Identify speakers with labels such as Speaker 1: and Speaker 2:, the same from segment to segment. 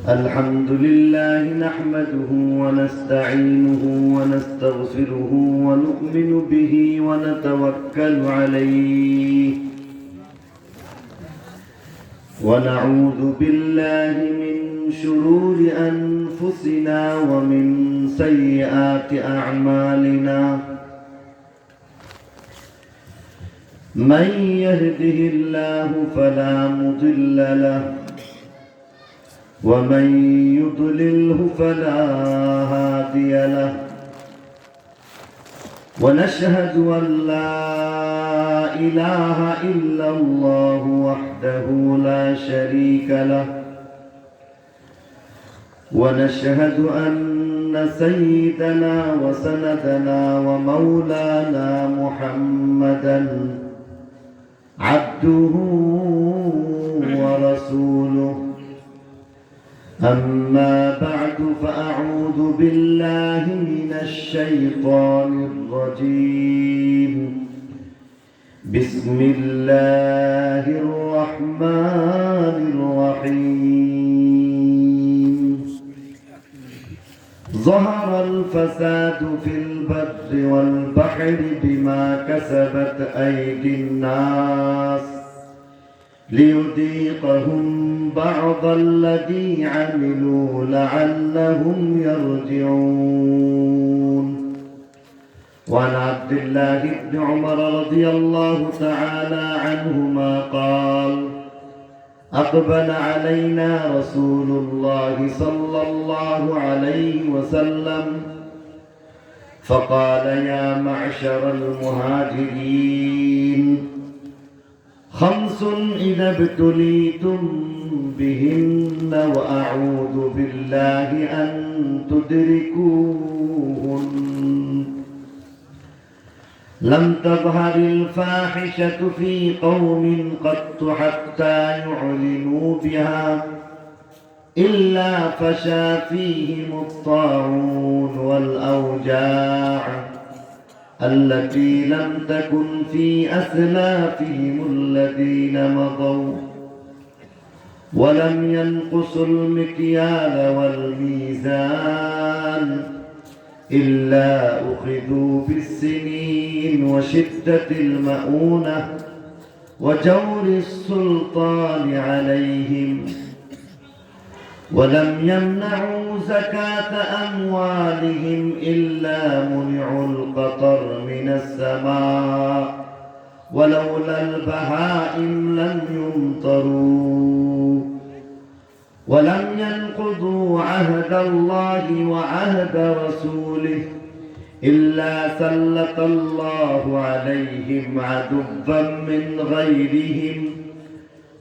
Speaker 1: الحمد لله نحمده ونستعينه ونستغفره ونؤمن به ونتوكل عليه ونعوذ بالله من شرور أنفسنا ومن سيئات أعمالنا من يهده الله فلا مضل له ومن يضلله فلا هادي له ونشهد أن لا إله إلا الله وحده لا شريك له ونشهد أن سيدنا وسندنا ومولانا محمدا عبده ورسوله أما بعد فأعوذ بالله من الشيطان الرجيم بسم الله الرحمن الرحيم ظهر الفساد في البر والبحر بما كسبت أيدي الناس ليذيقهم بعض الذي عملوا لعلهم يرجعون. وعن عبد الله بن عمر رضي الله تعالى عنهما قال أقبل علينا رسول الله صلى الله عليه وسلم فقال يا معشر المهاجرين خمس إذا ابتليتم بهن وأعوذ بالله أن تدركوهن لم تظهر الفاحشة في قوم قط حتى يعلنوا بها إلا فشى فيهم الطاعون والأوجاع التي لم تكن في أسلافهم الذين مضوا ولم ينقصوا المكيال والميزان إلا أخذوا بالسنين وشدة المؤونة وجور السلطان عليهم ولم يمنعوا زكاة أموالهم إلا منعوا القطر من السماء ولولا البهائم لم يمطروا ولم ينقضوا عهد الله وعهد رسوله إلا سلط الله عليهم عدوا من غيرهم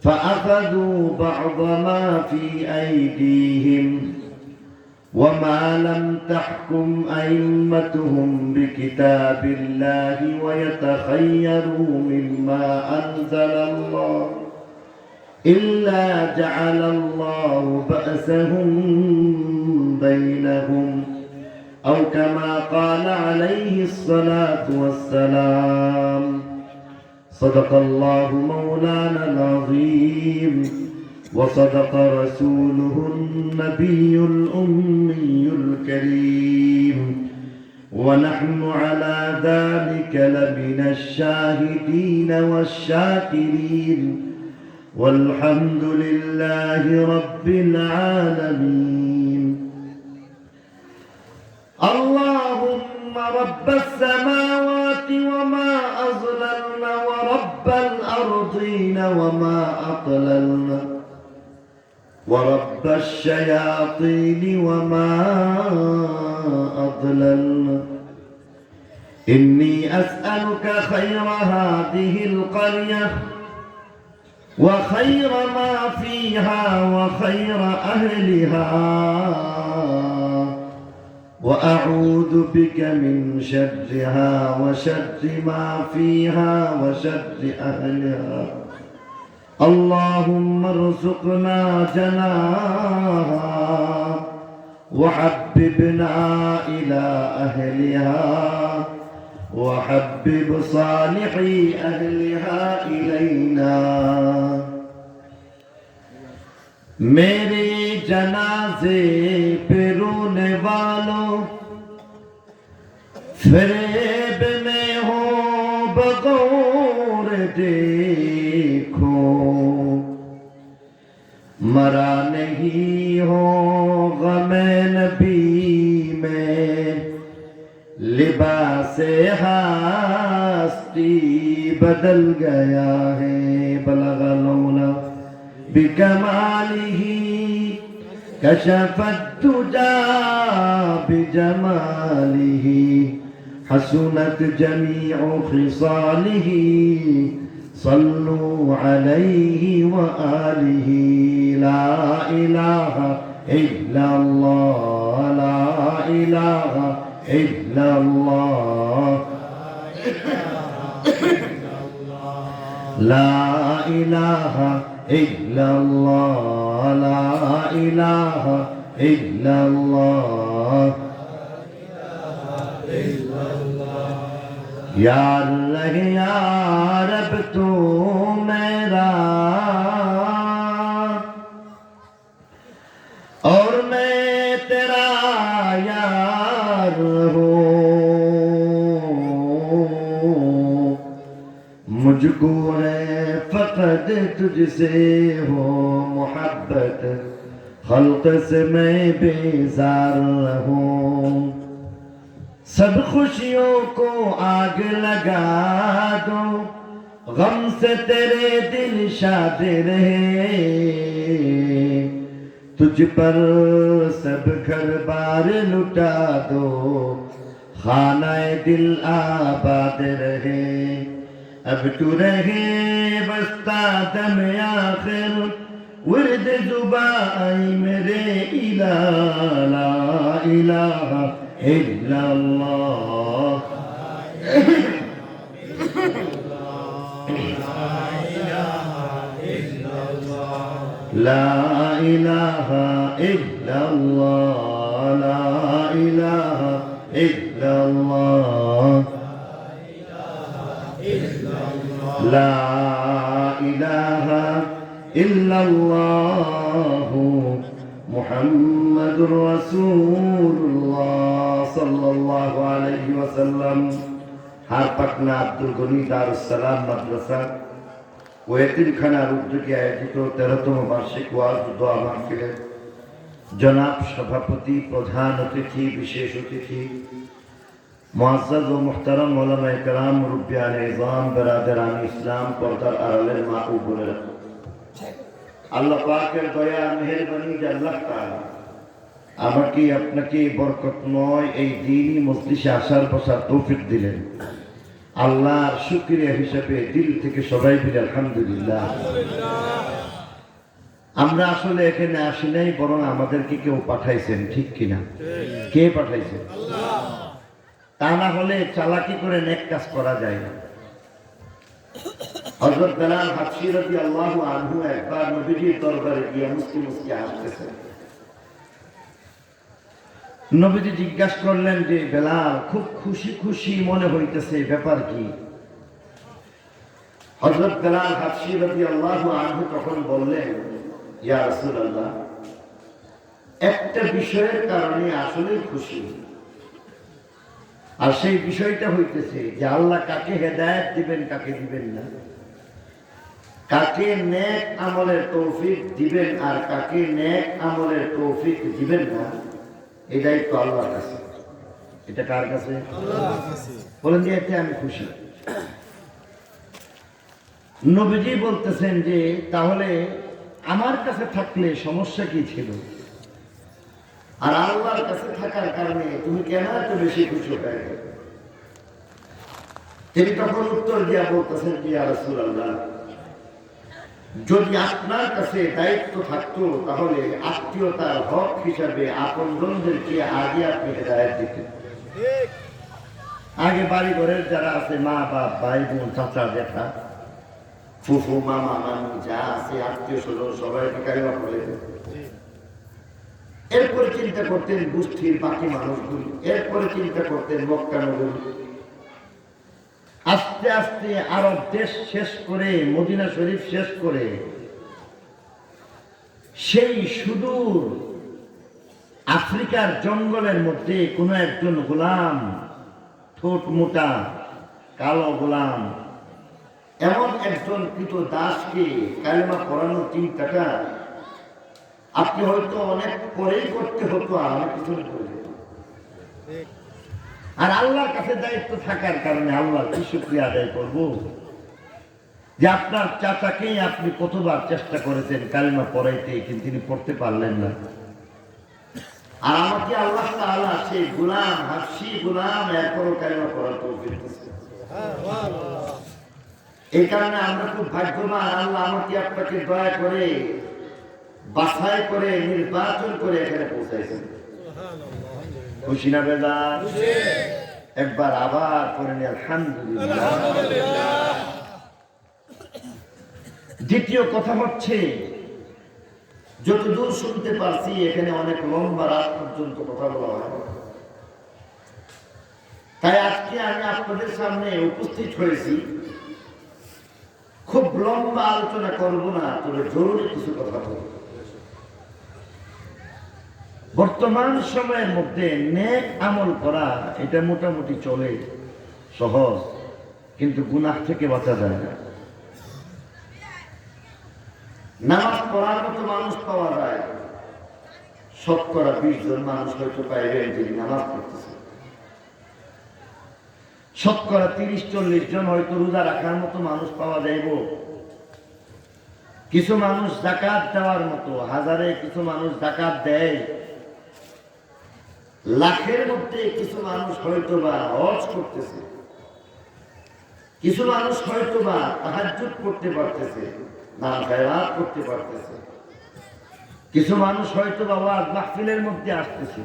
Speaker 1: فأخذوا بعض ما في أيديهم وما لم تحكم أئمتهم بكتاب الله ويتخيروا مما أنزل الله إلا جعل الله بأسهم بينهم أو كما قال عليه الصلاة والسلام صدق الله مولانا العظيم وصدق رسوله النبي الأمي الكريم ونحن على ذلك لمن الشاهدين والشاكرين والحمد لله رب العالمين. اللهم رب السماوات وما أظللن ورب الأرضين وما أقللن ورب الشياطين وما أضللن إني أسألك خير هذه القرية وخير ما فيها وخير أهلها وأعوذ بك من شرها وشر ما فيها وشر أهلها. اللهم ارزقنا جناها وحببنا إلى أهلها وحبب صالحي أهلها إلينا मेरे जनाजे पे रोने वालों, फरेब में हो बगौर देखो, मरा नहीं हो गमे नबी में, लिबासे हस्ती बदल गया है। बलगा लौला बिकमालिही कशफत तुजा बिजमालिही, हसनत जमीउ खिसालिही, सल्लू अलैहि व आलिही। ला इलाहा इल्लल्लाह, ला इलाहा इल्लल्लाह, ला इलाहा इल्लल्लाह, ला इलाहा इल्लल्लाह। या अल्लाह या रब तू मेरा और मैं तेरा यार हूँ, मुझको है फकत तुझसे हो मोहब्बत, खल्क से मैं बेजार हूँ। सब खुशियों को आग लगा दो, गम से तेरे दिल शाद रहे, तुझ पर सब घर बार लुटा दो, खानाए दिल आबाद रहे। अब तू रहे बस्ता दम आखिर, वर्द जुबाई मेरे इला, ला इलाहा इल्लल्लाह, ला इलाहा इल्लल्लाह, ला इलाहा इल्लल्लाह, ला इलाहा इल्लल्लाह, मुहम्मदुर रसूलुल्लाह सल्लल्लाहु अलैहि वसल्लम। हारपाटना আব্দুল গনি দারুস সালাম মাদ্রাসা ও এতিমখানার উদ্যোগে আয়োজিত 13তম বার্ষিক ওয়াজ ও দোয়া মাহফিলের জনাব সভাপতি, প্রধান অতিথি, বিশেষ অতিথি, মুআজ্জাজ ও মুহতারাম উলামায়ে কেরাম, মুরব্বিয়ানে ইজম, বেরাদারানে ইসলাম, পর্দার আড়ালের মা ও বোনেরা, আল্লাহ পাকের দয়া মেহেরবানি যে আল্লাহ তাআলা আমাকে আপনাকে বরকতময় এই দ্বীনি মজলিসে আসার বসার তৌফিক দিলেন। আল্লাহর শুকরিয়া হিসেবে দিল থেকে সবাই মিলে আলহামদুলিল্লাহ। আমরা আসলে এখানে আসি নাই, বরং আমাদেরকে কেউ পাঠাইছেন, ঠিক কিনা? কে পাঠাইছেন? আল্লাহ। তা না হলে চালাকি করে নেক কাজ করা যায় না। হযরত বেলাল হাবশী রাদিয়াল্লাহু আনহু একবার নবীজির দরবারে গিয়ে মুস্কি মুস্কি হাসতেছেন। নবীজি জিজ্ঞাসা করলেন যে বেলাল, খুব খুশি খুশি মনে হইতেছে, ব্যাপার কি? হযরত বেলাল হাবশী রাদিয়াল্লাহু আনহু তখন বললেন, ইয়া রাসূলুল্লাহ, একটা বিষয়ের কারণে আসলেই খুশি, আর সেই বিষয়টা হইতেছে যে আল্লাহ কাকে হেদায়েত দিবেন, কাকে দিবেন না, কাকে নেক আমলের তৌফিক দিবেন আর কাকে নেক আমলের তৌফিক দিবেন না, এই দায়িত্ব আল্লাহর কাছে। এটা কার কাছে? আল্লাহর কাছে। বলেন যে এতে আমি খুশি। নবীজি বলতেছেন যে তাহলে আমার কাছে থাকলে সমস্যা কি ছিল, আর আল্লাহর কাছে থাকার কারণে তুমি কেন এত বেশি খুশি হয়ে গেলে? তিনি তখন উত্তর দিয়া বলতেছেন যে ইয়া রাসূলুল্লাহ, যদি আপনার কাছে দায়িত্ব থাকতো তাহলে আত্মীয়তার হক হিসাবে আপনজনদেরকে আগে আপনি হেদায়েত দিতেন। আগে বাড়ি ঘরের যারা আছে, মা বাপ, ভাই বোন, চাচা জেঠা, ফুফু, মামা মামি যা আছে আত্মীয় স্বজন সবাইকে কালিমা পড়ে দেন। এরপরে চিন্তা করতেন গোষ্ঠীর বাকি মানুষগুলি, এরপরে চিন্তা করতেন মক্কা নগরী। আস্তে আস্তে আরব দেশ শেষ করে, মদিনা শরীফ শেষ করে সেই সুদূর আফ্রিকার জঙ্গলের মধ্যে কোনো একজন গোলাম, ঠোঁট মোটা কালো গোলাম, এমন একজন কৃত দাসকে কালেমা পড়ানোর চিন্তাটা আপনি হয়তো অনেক পরেই করতে হতো, আর অনেক কিছু করে। আর আল্লাহর কাছে দায়িত্ব থাকার কারণে আল্লাহ কি শুকরিয়া আদায় করবো যে আপনার চাচাকেই আপনি কতবার চেষ্টা করেছেন কালেমা পড়াইতে, কিন্তু তিনি পড়তে পারলেন না। আর আমাকে আল্লাহ তাআলা সেই গোলাম, হাফসি গোলাম, এরপরও কালেমা পড়ার তৌফিক দিয়েছেন। এই কারণে আমরা খুব ভাগ্যবান। আল্লাহ আমাকে আপনাকে দয়া করে বাছাই করে নির্বাচন করে এখানে পৌঁছাইছেন। খুশি না বেজার? একবার আবার করে নি আলহামদুলিল্লাহ। দ্বিতীয় কথা হচ্ছে, যতদূর শুনতে পারছি এখানে অনেক লম্বা রাত পর্যন্ত কথা বলা হয়, তাই আজকে আমি আপনাদের সামনে উপস্থিত হয়েছি। খুব লম্বা আলোচনা করব না, তবে জরুরি কিছু কথা বলব। বর্তমান সময়ের মধ্যে নেক আমল করা এটা মোটামুটি চলে, সহজ, কিন্তু গুনাহ থেকে বাঁচা যায় না। নামাজ পড়ার মতো মানুষ পাওয়া যায় শতকরা 20 জন মানুষ হয়তো পাইবেন যিনি নামাজ পড়তেছে। শতকরা 30-40 জন হয়তো রোজা রাখার মতো মানুষ পাওয়া যাইব। কিছু মানুষ যাকাত দেওয়ার মতো, হাজারে কিছু মানুষ যাকাত দেয়, লাখের মধ্যে কিছু মানুষ হয়তো বা হজ করতেছে, কিছু মানুষ হয়তো বা তাহাজ্জুদ করতে পারতেছে, না খেলাত করতে পারতেছে, কিছু মানুষ হয়তো বা ওয়াজ মাহফিলের মধ্যে আসতেছে,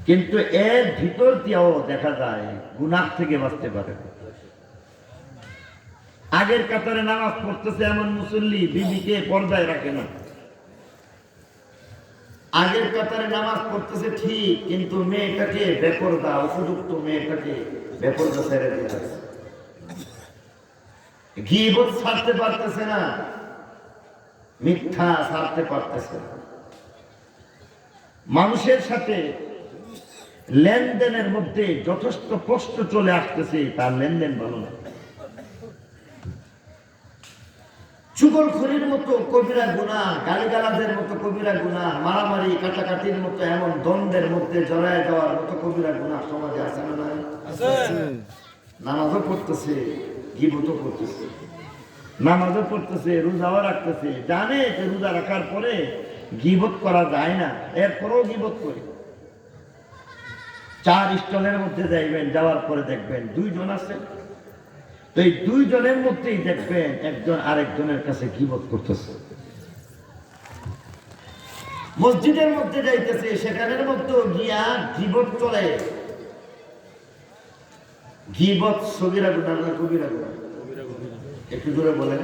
Speaker 1: কিন্তু এর ভিতর দিয়েও দেখা যায় গুনাহ থেকে বাঁচতে পারে। আগের কাতারে নামাজ পড়তেছে এমন মুসল্লি বিবিকে পর্দায় রাখে না। আগের কাতারে নামাজ পড়তেছে ঠিক, কিন্তু মেয়েটাকে বেপরদা, উপযুক্ত মেয়েটাকে বেপরদা ছেড়ে দিয়েছে। গীবত ছাড়তে পারতেছে না, মিথ্যা ছাড়তে পারতেছে না। মানুষের সাথে লেনদেনের মধ্যে যথেষ্ট কষ্ট চলে আসতেছে, তার লেনদেন ভালো না। চুগলখড়ির মতো কবিরা গুনাহ, গালিগালাজের মতো কবিরা গুনাহ, মারামারি কাটাকাটির মতো এমন দ্বন্দ্বের মধ্যে জড়ায় যাওয়ার মতো কবিরা গুনাহ সমাজে আছে না নাই? নামাজও পড়তেছে, গীবতও করতেছে, নামাজও পড়তেছে, রোজাও রাখতেছে, জানে যে রোজা রাখার পরে গীবত করা যায় না, এরপরেও গীবত করে। 4 স্টলের মধ্যে যাইবেন, যাওয়ার পরে দেখবেন 2 জন আছে, তো এই 2 জনের মধ্যেই দেখবেন একজন আরেকজনের কাছে গীবত করতেছে। মসজিদের মধ্যে যাইতেছে, সেখানের মধ্যে গিয়া গীবত চলে। গীবত সগীরা গুনাহ না কবিরা গুনাহ? একটু জোরে বলেন।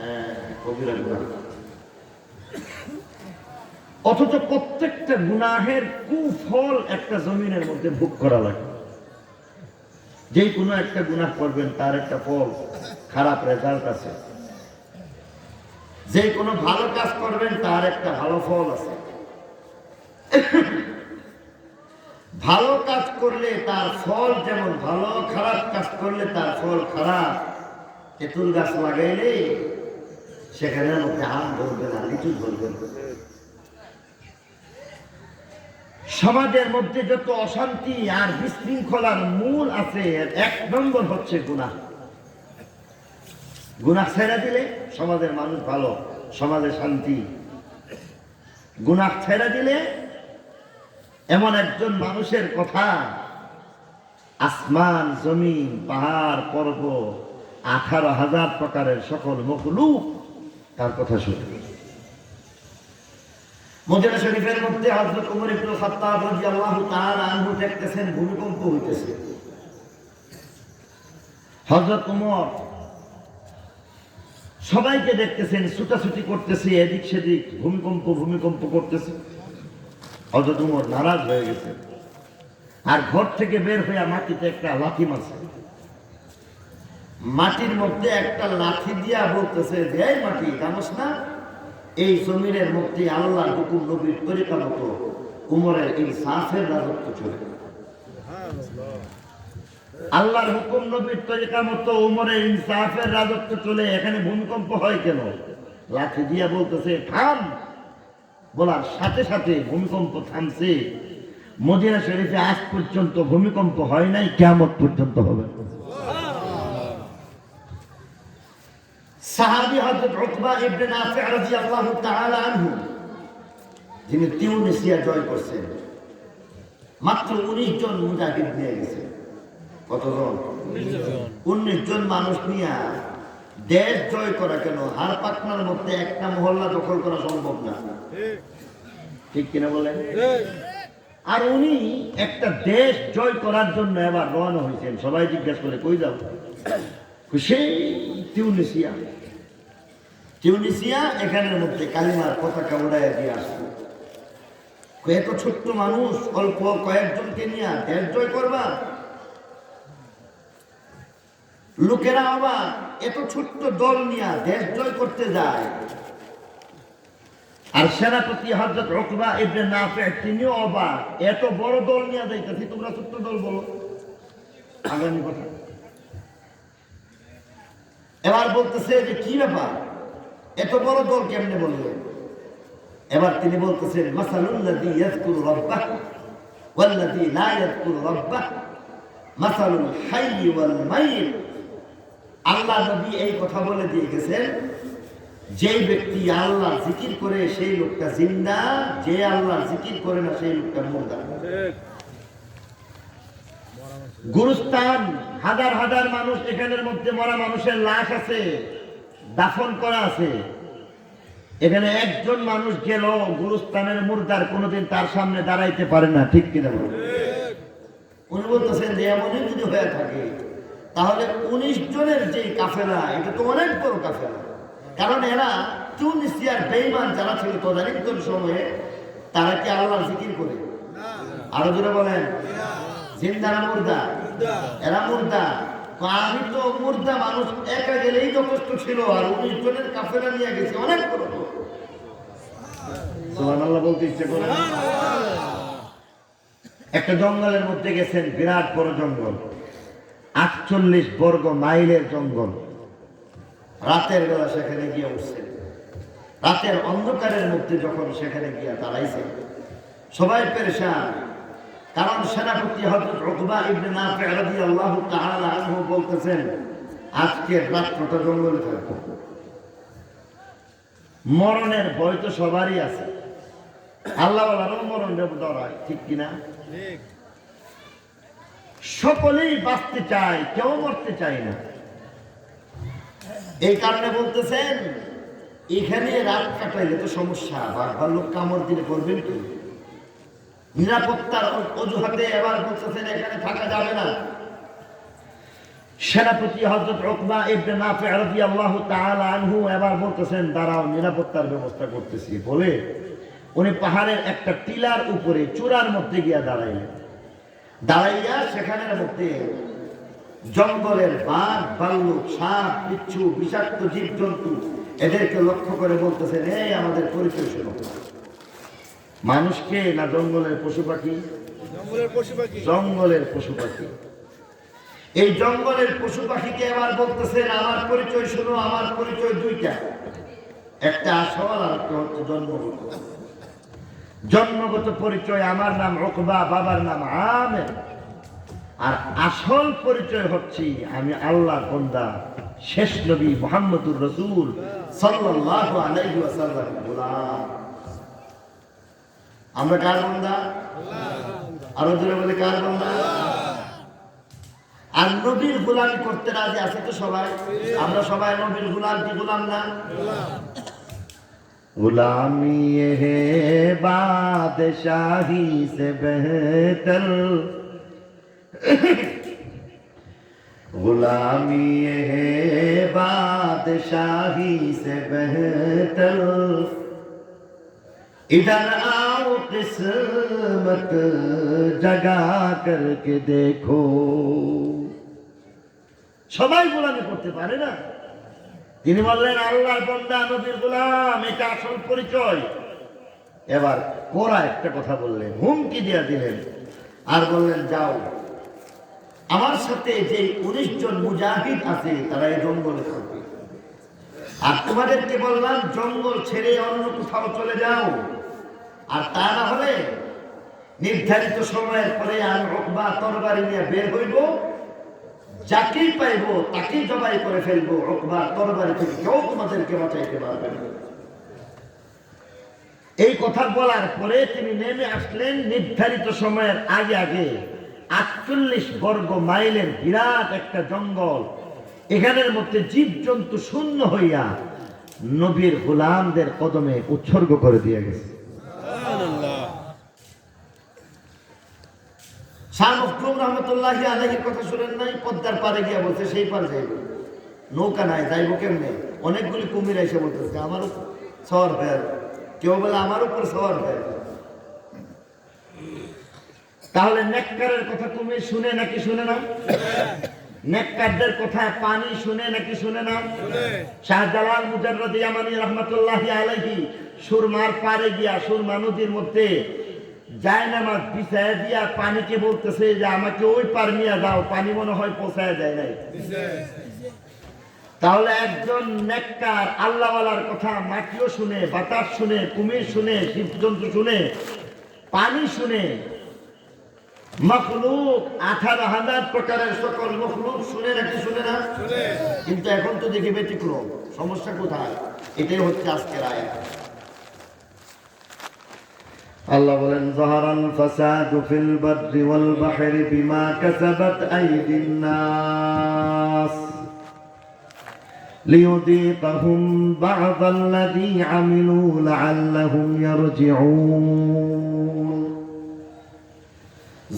Speaker 1: হ্যাঁ, কবিরা গুনাহ। অথচ প্রত্যেকটা গুনাহের কুফল একটা জমিনের মধ্যে ভোগ করা লাগে। যে কোনো একটা গুনাহ করবেন তার একটা ফল, খারাপ রেজাল্ট আছে। যে কোনো ভালো কাজ করবেন তার একটা ভালো ফল আছে। ভালো কাজ করলে তার ফল যেমন ভালো, খারাপ কাজ করলে তার ফল খারাপ। তেঁতুল গাছ লাগাইলে সেখানে মধ্যে আম ধরবে না, লিচু ধরবে না। সমাজের মধ্যে যত অশান্তি আর বিশৃঙ্খলার মূল আছে, 1 নম্বর হচ্ছে গুনাহ। গুনাহ ছেড়ে দিলে সমাজের মানুষ ভালো, সমাজে শান্তি। গুনাহ ছেড়ে দিলে এমন একজন মানুষের কথা, আসমান জমিন পাহাড় পর্বত 18,000 প্রকারের সকল মখলুক তার কথা শুনে। মদিনা শরীফের মধ্যে হযরত ওমর ইবনে খাত্তাব রাদিয়াল্লাহু তাআলা আনহু দেখতেছেন ভূমিকম্প হইতেছে। হযরত ওমর সবাইকে দেখতেছেন ছুটাছুটি করতেছে, এদিক সেদিক ভূমিকম্প করতেছে। হযরত ওমর নারাজ হয়ে গেছে, আর ঘর থেকে বের হয়ে মাটিতে একটা লাঠি মারছে। মাটির মধ্যে একটা লাঠি দিয়া বলতেছে যে, এই মাটি জানোস না এই জমিনের মধ্যে আল্লাহর হুকুম নবীর তরিকা মতো উমরের ইনসাফের রাজত্ব চলে। আল্লাহর হুকুম নবীর তরিকা মতো উমরের ইনসাফের রাজত্ব চলে। এখানে ভূমিকম্প হয় কেন? লাঠি দিয়া বলতেছে থাম, বলার সাথে সাথে ভূমিকম্প থামছে। মদিনা শরীফে আজ পর্যন্ত ভূমিকম্প হয় নাই, কিয়ামত পর্যন্ত হবে। সাহাবী হযরত উকবা ইবনে নাফি রাদিয়াল্লাহু তাআলা আনহু, যিনি তিউনিসিয়া জয় করছেন, মাত্র 19 জন মুজাহিদ নিয়ে গেছে। কতজন? 19 জন মানুষ নিয়ে দেশ জয় করা কেন? হার পাটনার মধ্যে একটা মহল্লা দখল করা সম্ভব না, ঠিক কিনা বলেন? আর উনি একটা দেশ জয় করার জন্য এবার রওনা হয়েছেন। সবাই জিজ্ঞাসা করে কই যাও? সেই তিউনিসিয়া। টিউনিসিয়া এখানের মধ্যে কালিমার পতাকা উড়াইয়া দিয়ে আসবে। এত ছোট্ট মানুষ, অল্প কয়েকজনকে নিয়ে দেশ জয় করবা? লোকেরা আবার এত ছোট্ট দল নিয়ে দেশ জয় করতে যায়। আর সেনাপতি হযরত উকবা ইবনে নাফি তিনিও অবাক, এত বড় দল নিয়ে যাইতেছি, তোমরা ছোট্ট দল বলো। আগামী কথা এবার বলতেছে যে কি ব্যাপার, এত বড় দল কেমনে বললেন? এবার তিনি বলতেছেন মাসালুল্লাযী ইয়াযকুরু রাব্বাহ ওয়াল্লাযী লা ইয়াযকুরু রাব্বাহ মাসালুল হাইয়্যি ওয়াল মাইয়িত। আল্লাহ নবী এই কথা বলে দিয়ে গেছেন, যে ব্যক্তি আল্লাহ জিকির করে সেই লোকটা জিন্দা, যে আল্লাহ জিকির করে না সেই লোকটা মুর্দা। গুরুস্থান, হাজার হাজার মানুষ, এখানের মধ্যে মরা মানুষের লাশ আছে, দাফন করা আছে। এখানে একজন মানুষ গেল গুরুস্থানের মুর্দার কোনোদিন তার সামনে দাঁড়াইতে পারে না, ঠিক কিনা? উনি বলতেছেন যে এমনই যদি হয়ে থাকে তাহলে 19 জনের যে কাফেলা, এটা তো অনেক বড় কাফেলা। কারণ এরা তিউনিসিয়ার বেঈমান যারা ছিল তদানীন্তন সময়ে, তারা কি আল্লাহর জিকির করে? আরো জোরে বলেন, জিন্দা না মুর্দা? এরা মুর্দা। আমি তো মুর্দা মানুষ একা গেলেই যথেষ্ট ছিল, আর 19 জনের কাফেলা নিয়ে গেছে, অনেক বড়। সুবহানাল্লাহ বলতে ইচ্ছে করে। একটা জঙ্গলের মধ্যে গেছেন, বিরাট বড় জঙ্গল, 48 বর্গ মাইলের জঙ্গল। রাতের বেলা সেখানে গিয়ে উঠছেন। রাতের অন্ধকারের মধ্যে যখন সেখানে গিয়ে দাঁড়াইছে, সবাই পেরেশান। কারণ সেনাপতি হযরত উকবা ইবনে নাফি রাদিয়াল্লাহু তাআলা আনহু বলতেছেন, আজকের রাতটা জঙ্গলে থাকবো। মরণের ভয় তো সবারই আছে, আল্লাহ ওয়ালারও মরণের ডর হয়, ঠিক কিনা? সকলেই বাঁচতে চায়, কেউ মরতে চায় না। এই কারণে বলতেছেন এখানে রাত কাটাইলে তো সমস্যা, বাঘ লোক কামড় দিলে করবেন কি? নিরাপত্তার অজুহাতে এবার বলতেছেন এখানে থাকা যাবে না। সেনাপতি হযরত উকবা ইবনে নাফি রাদিয়াল্লাহু তাআলা আনহু এবার বলতেছেন দাঁড়াও, নিরাপত্তার ব্যবস্থা করতেছি বলে উনি পাহাড়ের একটা টিলার উপরে চূড়ার মধ্যে গিয়া দাঁড়াইলেন। দাঁড়াইয়া সেখানের মধ্যে জঙ্গলের বাঘ, ভাল্লুক, সাপ, বিচ্ছু, বিষাক্ত জীবজন্তু এদেরকে লক্ষ্য করে বলতেছেন, এই আমাদের পরিচয় শোনো। মানুষকে না জঙ্গলের পশু পাখি? জঙ্গলের পশু পাখি। এই জঙ্গলের পশু পাখিকে এবার বলতেছেন আমার পরিচয় শোনো। আমার পরিচয় দুইটা, একটা আসল আর একটা হচ্ছে জন্মগত। জন্মগত পরিচয় আমার নাম উকবা, বাবার নাম আমের। আর আসল পরিচয় হচ্ছে আমি আল্লাহর বান্দা, শেষ নবী মুহাম্মদুর রাসূল সাল্লাল্লাহু আলাইহি ওয়াসাল্লাম গোলাম। আমরা কার বান্দা? আরো জোরে বলে কার বান্দা? আর নবীর গোলামি করতে রাজি আছে তো সবাই? আমরা সবাই নবীর গোলাম, কি গোলাম না? गुलामी ये है बादशाही से बेहतर, गुलामी ये है बादशाही से बेहतर, इधर आओ किस्मत जगा करके देखो। সবাই গোলামি করতে পারে না, তিনি বললেন আল্লাহর বান্দা নবীর গোলাম, এটা আসল পরিচয়। এবার কোরা একটা কথা বললেন, হুমকি দিয়ে দিলেন আর বললেন, যাও আমার সাথে যে 19 জন মুজাহিদ আছে তারা এই জঙ্গলে থাকবে, আর তোমাদেরকে বললাম জঙ্গল ছেড়ে অন্য কোথাও চলে যাও, আর তা না হলে নির্ধারিত সময়ের পরে আমি উকবা তরবারি নিয়ে বের হইব, যাকেই পাইব তাকেই জবাই করে ফেলবো, উকবা তরবারি থেকে কেউ তোমাদেরকে বাঁচাইতে পারবে না। এই কথা বলার পরে তিনি নেমে আসলেন নির্ধারিত সময়ের আগে আগে। 48 বর্গ মাইলের বিরাট একটা জঙ্গল, এখানের মধ্যে জীবজন্তু শূন্য হইয়া নবীর গোলামদের কদমে উৎসর্গ করে দিয়ে গেছে। শাহ মখদুম রহমতুল্লাহি আলাইহির কথা শুনেন নাই? পদ্মার পারে গিয়া বলছে সেই পার যাইব, নৌকা নাই, যাইব কেমনে? অনেকগুলি কুমির এসে বলতেছে আমার সওয়ার হয়ে যাবে, কেউ বলে আমার উপর সওয়ার হয়ে যাবে। তাহলে নেককারের কথা কুমির শুনে নাকি শুনে না? নেককারদের কথা পানি শুনে নাকি শুনে না? শাহজালাল মুজাররদ ইয়ামানি রহমতুল্লাহি আলাইহি সুরমার পারে গিয়া সুরমা নদীর মধ্যে জায়নামাজ বিছায়া দিয়া পানিকে বলতেছে যে আমাকে ওই পার নিয়ে যাও, পানি মনে হয় পৌঁছায় যায় নাই। তাহলে একজন নেককার আল্লাহওয়ালার কথা মাটিও শুনে, বাতাস শুনে, কুমির শুনে, জীবজন্তু শুনে, পানি শুনে, মখলুক 18,000 প্রকারের সকল মখলুক শুনে নাকি শুনে না? কিন্তু এখন তো দেখি ব্যতিক্রম। সমস্যা কোথায়? এটাই হচ্ছে আজকের আয়াত। আল্লাহ বলেন, যাহারাল ফাসাদু ফিল বাররি ওয়াল বাহরি বিমা কাসাবাত আইদিন নাস লিয়ুযীকাহুম বা'দাল্লাযী আমিলু লাআল্লাহুম ইয়ারজিউন।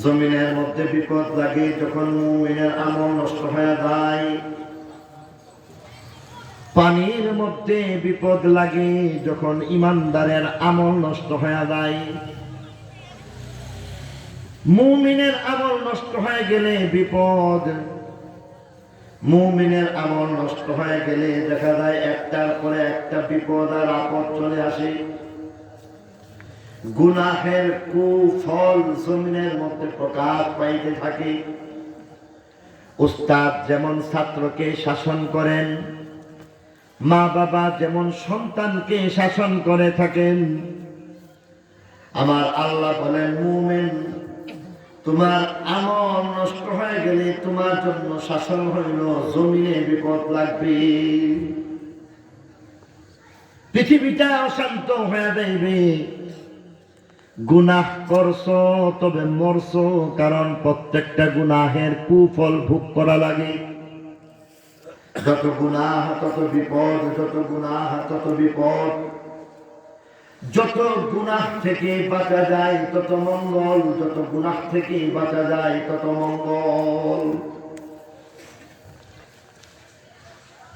Speaker 1: জমিনের মধ্যে বিপদ লাগে যখন মুমিনের আমল নষ্ট হয়ে যায়, পানির মধ্যে বিপদ লাগে যখন ইমানদারের আমল নষ্ট হয়ে যায়। মুমিনের আমল নষ্ট হয়ে গেলে বিপদ, মুমিনের আমল নষ্ট হয়ে গেলে দেখা যায় একটার পরে একটা বিপদ আর আপদ চলে আসে। গুনাহের কুফল জমিনের মধ্যে প্রকাশ পাইতে থাকে। উস্তাদ যেমন ছাত্রকে শাসন করেন, মা বাবা যেমন সন্তানকে শাসন করে থাকেন, আমার আল্লাহ বলেন মুমিন তোমার আমল নষ্ট হয়ে গেলে তোমার জন্য শাসন হইল, জমিনে বিপদ লাগবে, পৃথিবীটা অশান্ত হয়ে যাইবে। গুনাহ করছো তবে মরছো, কারণ প্রত্যেকটা গুনাহের কুফল ভোগ করা লাগে। যত গুনাহ তত বিপদ, যত গুনাহ তত বিপদ। যত গুনাহ থেকে বাঁচা যায় তত মঙ্গল, যত গুনাহ থেকে বাঁচা যায় তত মঙ্গল।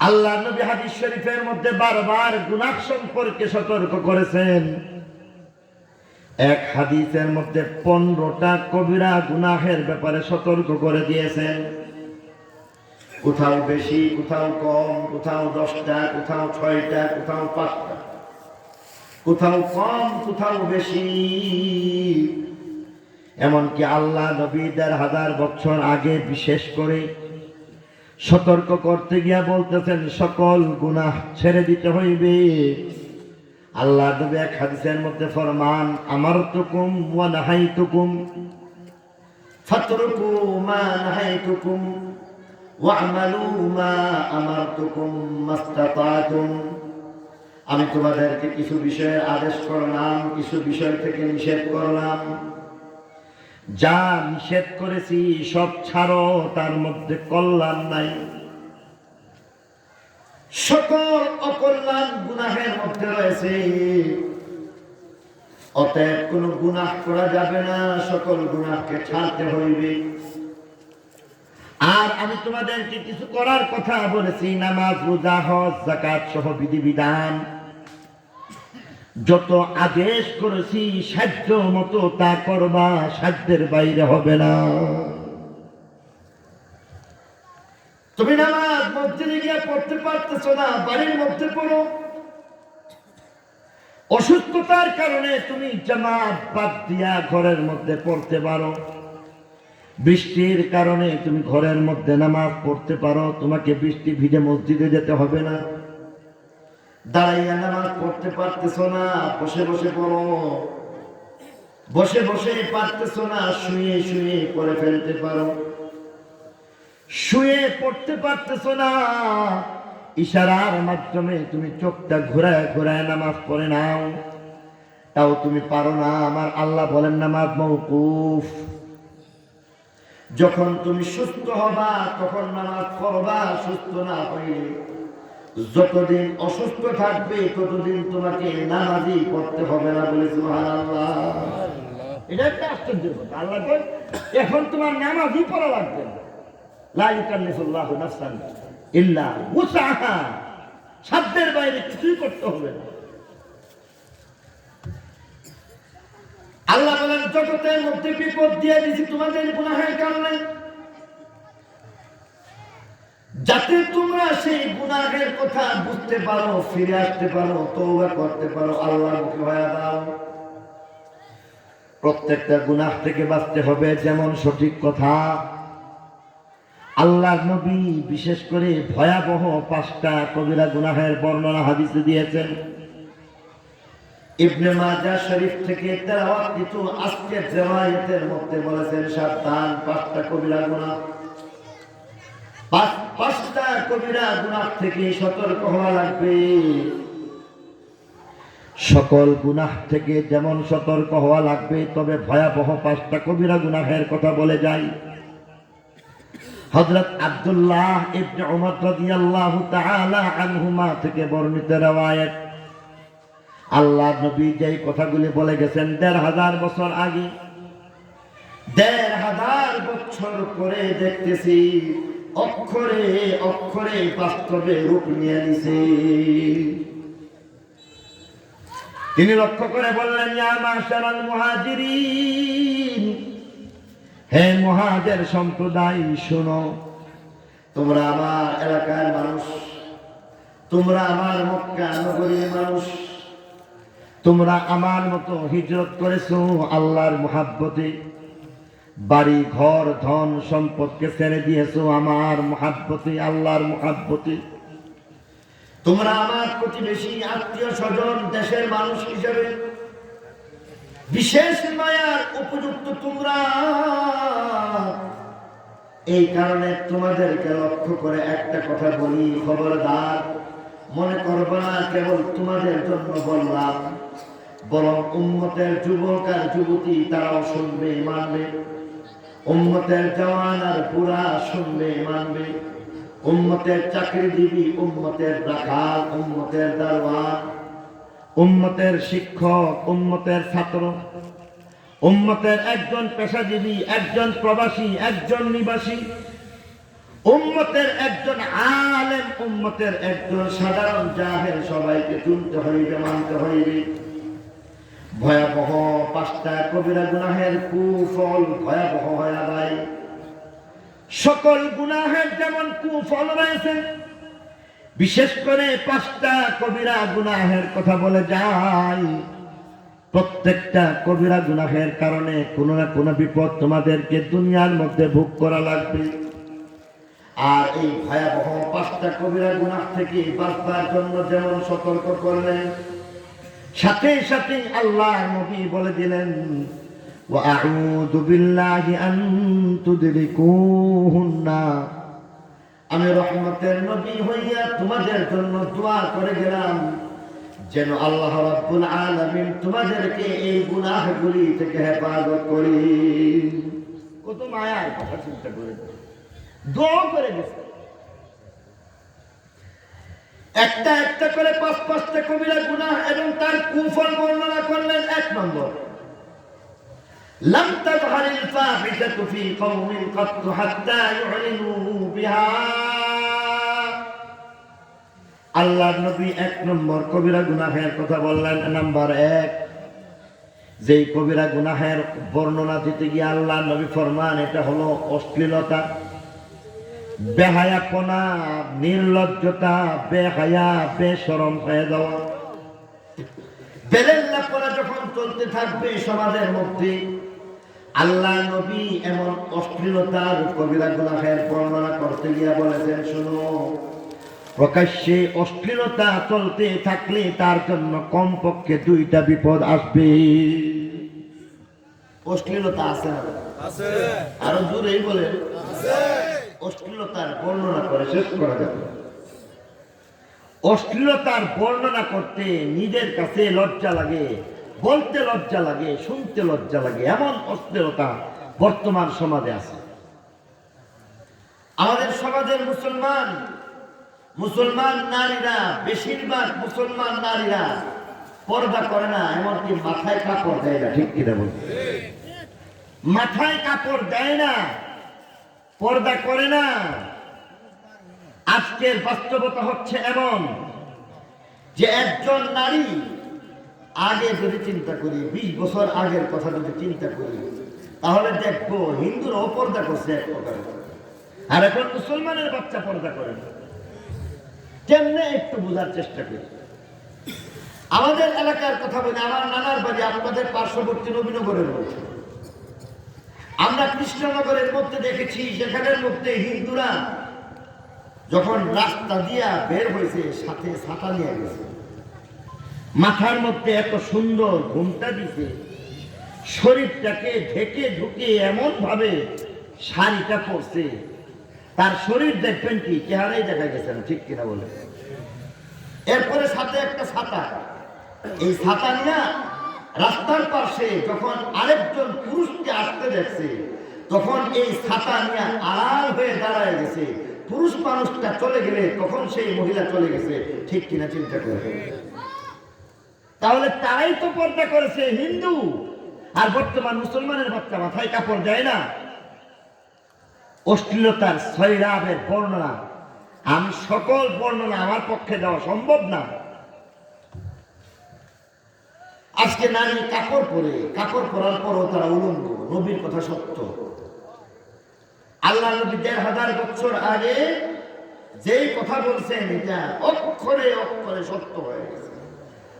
Speaker 1: আল্লাহ নবী হাদিস শরীফের মধ্যে বারবার গুনাহ সম্পর্কে সতর্ক করেছেন। এক হাদিসের মধ্যে 15টা কবিরা গুনাহের ব্যাপারে সতর্ক করে দিয়েছেন। কোথাও বেশি, কোথাও কম, কোথাও 10টা, কোথাও 6টা, কোথাও 5টা, কোথাও কম, কোথাও বেশি। এমনকি আল্লাহ নবী 1500 বছর আগে বিশেষ করে সতর্ক করতে গিয়া বলতেছেন সকল গুনাহ ছেড়ে দিতে হইবে। আল্লাহ নবী এক হাদিসের মধ্যে ফরমান, আমারতুকুম ওয়া নাহাইতুকুম ফাতরুকু মা নাহাইতুকুম ওয়া'মালু মা আমারতুকুম মাস্তাতাতুম। আমি তোমাদেরকে কিছু বিষয়ের আদেশ করলাম, কিছু বিষয় থেকে নিষেধ করলাম। যা নিষেধ করেছি সব ছাড়ো, তার মধ্যে কল্যাণ নাই। সকল অকল্যাণ গুনাহের মধ্যে রয়েছে, অতএব কোন গুনাহ করা যাবে না, সকল গুনাহকে ছাড়তে হইবে। আর আমি তোমাদেরকে কিছু করার কথা বলেছি, নামাজ, রোজা, হজ, যাকাত সহ বিধিবিধান যত আদেশ করেছি সাধ্য মতো তা করবা, সাধ্যের বাইরে হবে না। তুমি নামাজ মসজিদে গিয়ে পড়তে পারতেছো না, বাড়ির মধ্যে পড়ো। অসুস্থতার কারণে তুমি জামাত বাদ দিয়া ঘরের মধ্যে পড়তে পারো। বৃষ্টির কারণে তুমি ঘরের মধ্যে নামাজ পড়তে পারো, তোমাকে বৃষ্টি ভিজে মসজিদে যেতে হবে না। দাঁড়াইয়া নামাজ পড়তে পারতেছো না, বসে বসে পড়ো। বসে বসে পারতেছো না, শুয়ে শুয়ে করে ফেলতে পারো। শুয়ে পড়তে পারতেছো না, ইশারার মাধ্যমে তুমি চোখটা ঘোরায় ঘোরায় নামাজ পড়ে নাও, তাও তুমি পারো না। আমার আল্লাহ বলেন নামাজ মওকুফ। যখন তুমি সুস্থ হবা তখন নামাজ পড়বা, সুস্থ না হইলে যতদিন অসুস্থ থাকবে ততদিন তোমাকে নামাজই পড়তে হবে না। বলে সুবহানাল্লাহ। এটা একটা আশ্চর্যের কথা। আল্লাহ কয় এখন তোমার নামাজই পড়া লাগবে না। লা ইউকাল্লিফুল্লাহু নাফসান ইল্লা উসআহা, সাধ্যের বাইরে কিছুই করতে হবে না। আল্লাহ বলেন জগতের মধ্যে বিপদ দিয়ে দিয়েছি তোমাদের গুনাহের কারণে, যাতে তোমরা সেই গুনাহের কথা বুঝতে পারো, ফিরে আসতে পারো, তওবা করতে পারো, আল্লাহর মুখে হয়ে দাও। প্রত্যেকটা গুনাহ থেকে বাঁচতে হবে। যেমন সঠিক কথা, আল্লাহর নবী বিশেষ করে ভয়াবহ 5টা কবিরা গুনাহের বর্ণনা হাদিসে দিয়েছেন। ইবনে মাজাহ শরীফ থেকে তেলাওয়াতকৃত আজকের riwayতের মধ্যে বলেছেন সাবধান, 5টা কবিরা গুনাহ। 5টা কবিরা গুনাহ থেকে সতর্ক হওয়া লাগবে। সকল গুনাহ থেকে যেমন সতর্ক হওয়া লাগবে, তবে ভয়াবহ 5টা কবিরা গুনাহের কথা বলে যাই। হযরত আব্দুল্লাহ ইবনে উমর রাদিয়াল্লাহু তাআলা আনহুমা থেকে বর্ণিত riwayat, আল্লাহর নবী যেই কথাগুলি বলে গেছেন 1500 বছর আগে, 1500 বছর পরে দেখতেছি অক্ষরে অক্ষরে বাস্তবে রূপ নিয়ে নিছে। তিনি লক্ষ্য করে বললেন, ইয়া মাশারাল মুহাজিরিন, হে মুহাজির সম্প্রদায় শোনো, তোমরা আমার এলাকার মানুষ, তোমরা আমার মক্কা নগরীর মানুষ, তোমরা আমার মতো হিজরত করেছো আল্লাহর মুহাব্বতে, বাড়ি ঘর ধন সম্পদকে ছেড়ে দিয়েছো আমার মুহাব্বতে, আল্লাহর মুহাব্বতে। তোমরা আমার প্রতিবেশী, আত্মীয় স্বজন, দেশের মানুষ হিসেবে বিশেষ মায়ার উপযুক্ত তোমরা। এই কারণে তোমাদেরকে লক্ষ্য করে একটা কথা বলি, খবরদার মনে করবে না কেবল তোমাদের জন্য বললাম, বরং উম্মতের যুবক আর যুবতী তারাও শুনবে, মানবে। উম্মতের জওয়ান আর বুড়া শুনবে, মানবে। উম্মতের চাকরিজীবী, উম্মতের রাখাল, উম্মতের দারওয়ান, উম্মতের শিক্ষক, উম্মতের ছাত্র, উম্মতের একজন পেশাজীবী, একজন প্রবাসী, একজন নিবাসী, উম্মতের একজন আলেম, উম্মতের একজন সাধারণ জাহেল, সবাইকে শুনতে হইবে, মানতে হইবে। ভয়াবহ 5টা কবিরা গুনাহের কুফল ভয়াবহ হয়ে যায়। সকল গুনাহের যেমন কুফল রয়েছে, বিশেষ করে 5টা কবিরা গুনাহের কথা বলে যায়। প্রত্যেকটা কবিরা গুনাহের কারণে কোনো না কোনো বিপদ তোমাদেরকে দুনিয়ার মধ্যে ভোগ করা লাগবে। আর এই ভয়াবহ 5টা কবিরা গুনাহ থেকে বাঁচবার জন্য যেমন সতর্ক করলেন, সাথে সাথে আল্লাহ নবী বলে দিলেন, ওয়া আউযু বিল্লাহি আন তুদরিকুহুন্না, আমি রহমতের নবী হইয়া তোমাদের জন্য দোয়া করে গেলাম যেন আল্লাহ রাব্বুল আলামিন তোমাদেরকে এই গুনাহগুলি থেকে হেফাজত করি। কত মায়ার কথা চিন্তা করে দোয়া করে গেছে। একটা একটা করে 5-5টা কবিরা গুনাহ এবং তার কুফল বর্ণনা করলেন। 1 নম্বর, লাম তাযহারিল ফাহিশাতু ফী কওমিন কাত্তু হাত্তা ইউ'লিনু বিহা। আল্লাহর নবী 1 নম্বর কবিরা গুনাহের কথা বললেন। নাম্বার 1, যেই কবিরা গুনাহের বর্ণনা দিতে গিয়ে আল্লাহর নবী ফরমান, এটা হলো অশ্লীলতা। বেহায়াপনা, নির্লজ্জতা, বেহায়া, বেশরম হয়ে যাওয়া, বেলেল্লাপনা যখন চলতে থাকবে সমাজের মধ্যে, আল্লাহ নবী এমন অশ্লীলতার কবিরা গুনাহের বর্ণনা করতে গিয়ে বলেছেন, শুনো, প্রকাশ্যে অশ্লীলতা চলতে থাকলে তার জন্য কমপক্ষে দুইটা বিপদ আসবে। অশ্লীলতা আছে না? আছে। আরো জোরেই বলেন। আছে। অশ্লীলতার বর্ণনা করে শেষ করা যাবে। অশ্লীলতার বর্ণনা করতে নিজের কাছে লজ্জা লাগে, বলতে লজ্জা লাগে, শুনতে লজ্জা লাগে, এমন অশ্লীলতা বর্তমান সমাজে আছে। আমাদের সমাজের মুসলমান নারীরা, বেশিরভাগ মুসলমান নারীরা পর্দা করে না, এমনকি মাথায় কাপড় দেয় না। ঠিক কিনা বলতে? মাথায় কাপড় দেয় না, পর্দা করে না। আজকের বাস্তবতা হচ্ছে এমন যে একজন নারী, আগে যদি চিন্তা করি, 20 বছর আগের কথা যদি চিন্তা করি, তাহলে দেখবো হিন্দুরাও পর্দা করছে এক প্রকার, আর এখন মুসলমানের বাচ্চা পর্দা করে না। কেমনে একটু বোঝার চেষ্টা করি। আমাদের এলাকার কথা বলি, আমার নানার বাড়ি আমাদের পার্শ্ববর্তী নবীনগরের মধ্যে, আমরা কৃষ্ণনগরের মধ্যে দেখেছি, সেখানের মধ্যে হিন্দুরা যখন রাস্তা দিয়া বের হয়েছে সাথে ছাতা নিয়ে গেছে, মাথার মধ্যে এত সুন্দর ঘুমটা দিছে, শরীরটাকে ঢেকে ঢুকে এমন ভাবে শাড়িটা পরছে, তার শরীর দেখবেন কি চেহারাই দেখা গেছে না। ঠিক কিনা বলে? এরপরে সাথে একটা ছাতা, এই ছাতা নিয়ে রাস্তার পাশে যখন আরেকজন পুরুষকে আসতে দেখছে, তখন এই ছাতা নিয়ে আড়াল হয়ে দাঁড়ায় গেছে। পুরুষ মানুষটা চলে গেলে তখন সেই মহিলা চলে গেছে। ঠিক কিনা চিন্তা করে? তাহলে তারাই তো পর্দা করেছে, হিন্দু। আর বর্তমান মুসলমানের বাচ্চা মাথায় কাপড় দেয় না। অশ্লীলতার সৈরাবের বর্ণনা, আমি সকল বর্ণনা আমার পক্ষে দেওয়া সম্ভব না। আজকে নারী কাপড় পরার পরও তারা উলঙ্গ। নবীর কথা সত্য। আল্লাহ নবী ১৫০০ বছর আগে যেই কথা বলছেন, এটা অক্ষরে অক্ষরে সত্য হয়ে গেছে।